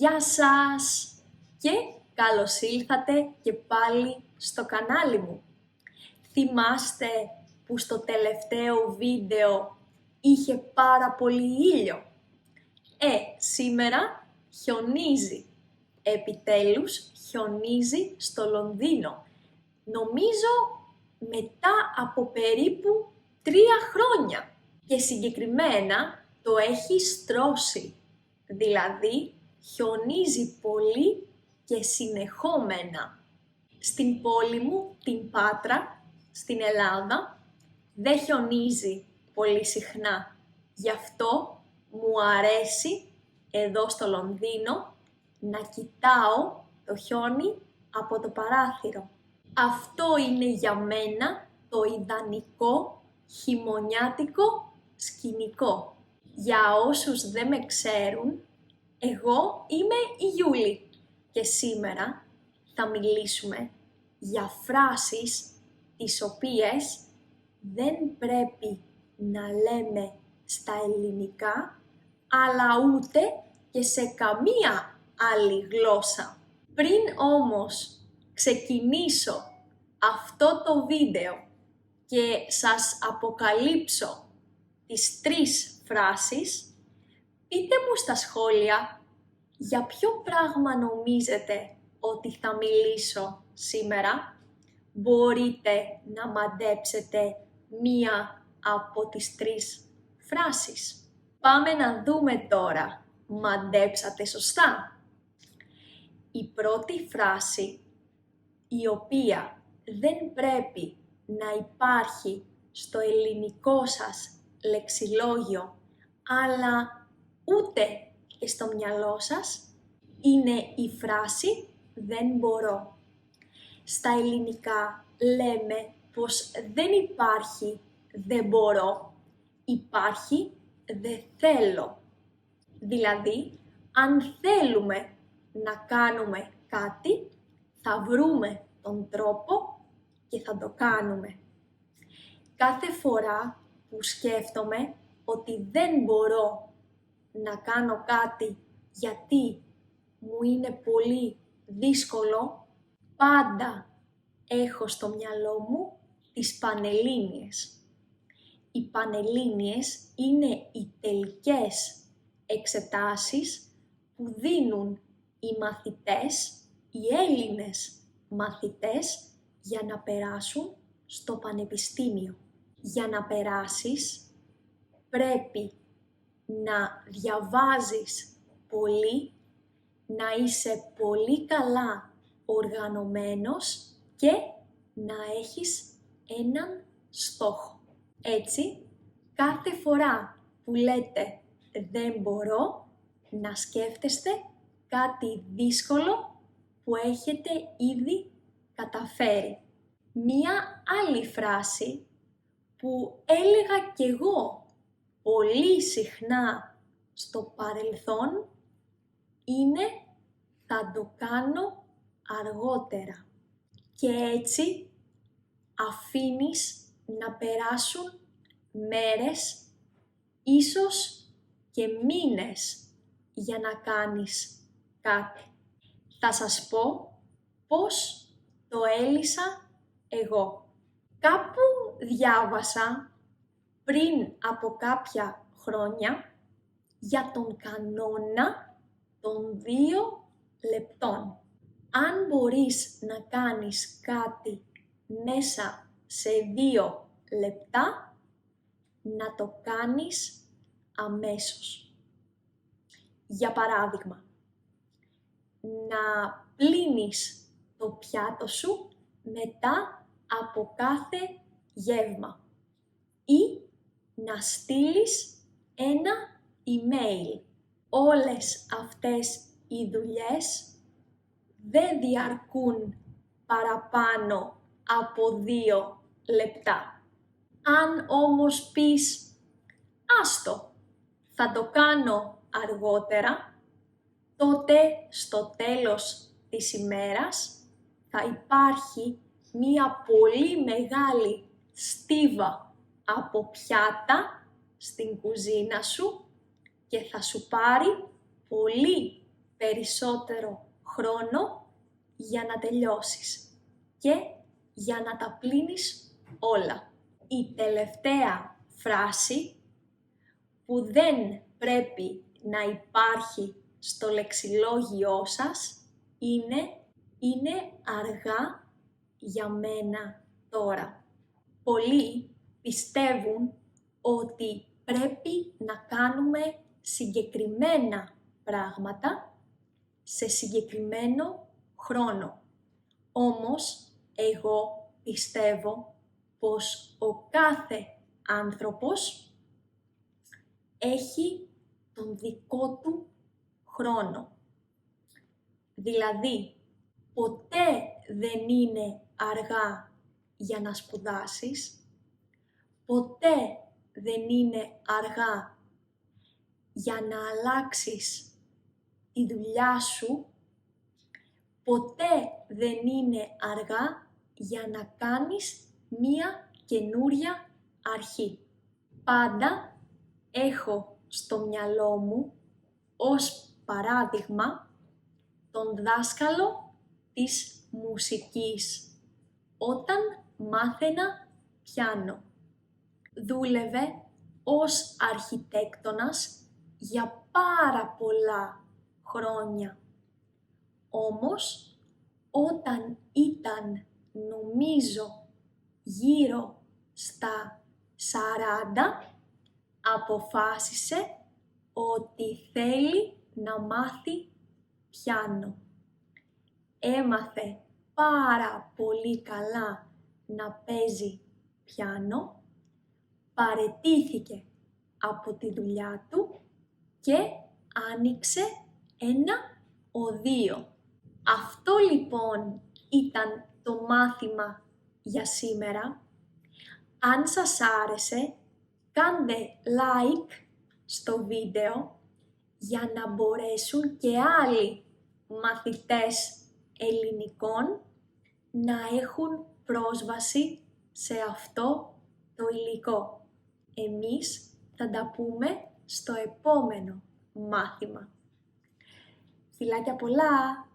Γεια σας και καλώς ήλθατε και πάλι στο κανάλι μου. Θυμάστε που στο τελευταίο βίντεο είχε πάρα πολύ ήλιο? Σήμερα χιονίζει. Επιτέλους χιονίζει στο Λονδίνο. Νομίζω μετά από περίπου 3 χρόνια. Και συγκεκριμένα το έχει στρώσει. Δηλαδή χιονίζει πολύ και συνεχόμενα. Στην πόλη μου, την Πάτρα, στην Ελλάδα, δεν χιονίζει πολύ συχνά. Γι' αυτό μου αρέσει εδώ στο Λονδίνο να κοιτάω το χιόνι από το παράθυρο. Αυτό είναι για μένα το ιδανικό χειμωνιάτικο σκηνικό. Για όσους δεν με ξέρουν, εγώ είμαι η Γιούλη και σήμερα θα μιλήσουμε για φράσεις τις οποίες δεν πρέπει να λέμε στα ελληνικά, αλλά ούτε και σε καμία άλλη γλώσσα. Πριν όμως ξεκινήσω αυτό το βίντεο και σας αποκαλύψω τις 3 φράσεις, πείτε μου στα σχόλια για ποιο πράγμα νομίζετε ότι θα μιλήσω σήμερα. Μπορείτε να μαντέψετε μία από τις 3 φράσεις. Πάμε να δούμε τώρα. Μαντέψατε σωστά? Η πρώτη φράση, η οποία δεν πρέπει να υπάρχει στο ελληνικό σας λεξιλόγιο, αλλά ούτε και στο μυαλό σας, είναι η φράση «δεν μπορώ». Στα ελληνικά λέμε πως δεν υπάρχει «δεν μπορώ», υπάρχει «δεν θέλω». Δηλαδή, αν θέλουμε να κάνουμε κάτι, θα βρούμε τον τρόπο και θα το κάνουμε. Κάθε φορά που σκέφτομαι ότι δεν μπορώ να κάνω κάτι γιατί μου είναι πολύ δύσκολο, πάντα έχω στο μυαλό μου τις Πανελλήνιες. Οι Πανελλήνιες είναι οι τελικές εξετάσεις που δίνουν οι μαθητές, οι Έλληνες μαθητές, για να περάσουν στο πανεπιστήμιο. Για να περάσεις πρέπει να διαβάζεις πολύ, να είσαι πολύ καλά οργανωμένος και να έχεις έναν στόχο. Έτσι, κάθε φορά που λέτε «δεν μπορώ», να σκέφτεστε κάτι δύσκολο που έχετε ήδη καταφέρει. Μία άλλη φράση που έλεγα κι εγώ πολύ συχνά στο παρελθόν είναι «θα το κάνω αργότερα». Και έτσι αφήνεις να περάσουν μέρες, ίσως και μήνες για να κάνεις κάτι. Θα σας πω πώς το έλυσα εγώ. Κάπου διάβασα πριν από κάποια χρόνια για τον κανόνα των 2 λεπτών. Αν μπορείς να κάνεις κάτι μέσα σε 2 λεπτά, να το κάνεις αμέσως. Για παράδειγμα, να πλύνεις το πιάτο σου μετά από κάθε γεύμα ή να στείλεις ένα email. Όλες αυτές οι δουλειές δεν διαρκούν παραπάνω από 2 λεπτά. Αν όμως πεις «άστο, θα το κάνω αργότερα», τότε στο τέλος της ημέρας θα υπάρχει μία πολύ μεγάλη στίβα από πιάτα στην κουζίνα σου και θα σου πάρει πολύ περισσότερο χρόνο για να τελειώσεις και για να τα πλύνεις όλα. Η τελευταία φράση που δεν πρέπει να υπάρχει στο λεξιλόγιό σας είναι αργά για μένα τώρα. Πολλοί πιστεύουν ότι πρέπει να κάνουμε συγκεκριμένα πράγματα σε συγκεκριμένο χρόνο. Όμως, εγώ πιστεύω πως ο κάθε άνθρωπος έχει τον δικό του χρόνο. Δηλαδή, ποτέ δεν είναι αργά για να σπουδάσεις, ποτέ δεν είναι αργά για να αλλάξεις τη δουλειά σου, ποτέ δεν είναι αργά για να κάνεις μία καινούρια αρχή. Πάντα έχω στο μυαλό μου ως παράδειγμα τον δάσκαλο της μουσικής όταν μάθαινα πιάνο. Δούλευε ως αρχιτέκτονας για πάρα πολλά χρόνια. Όμως, όταν ήταν νομίζω γύρω στα 40, αποφάσισε ότι θέλει να μάθει πιάνο. Έμαθε πάρα πολύ καλά να παίζει πιάνο, παραιτήθηκε από τη δουλειά του και άνοιξε ένα οδείο. Αυτό λοιπόν ήταν το μάθημα για σήμερα. Αν σας άρεσε, κάντε like στο βίντεο για να μπορέσουν και άλλοι μαθητές ελληνικών να έχουν πρόσβαση σε αυτό το υλικό. Εμείς θα τα πούμε στο επόμενο μάθημα. Φιλάκια πολλά!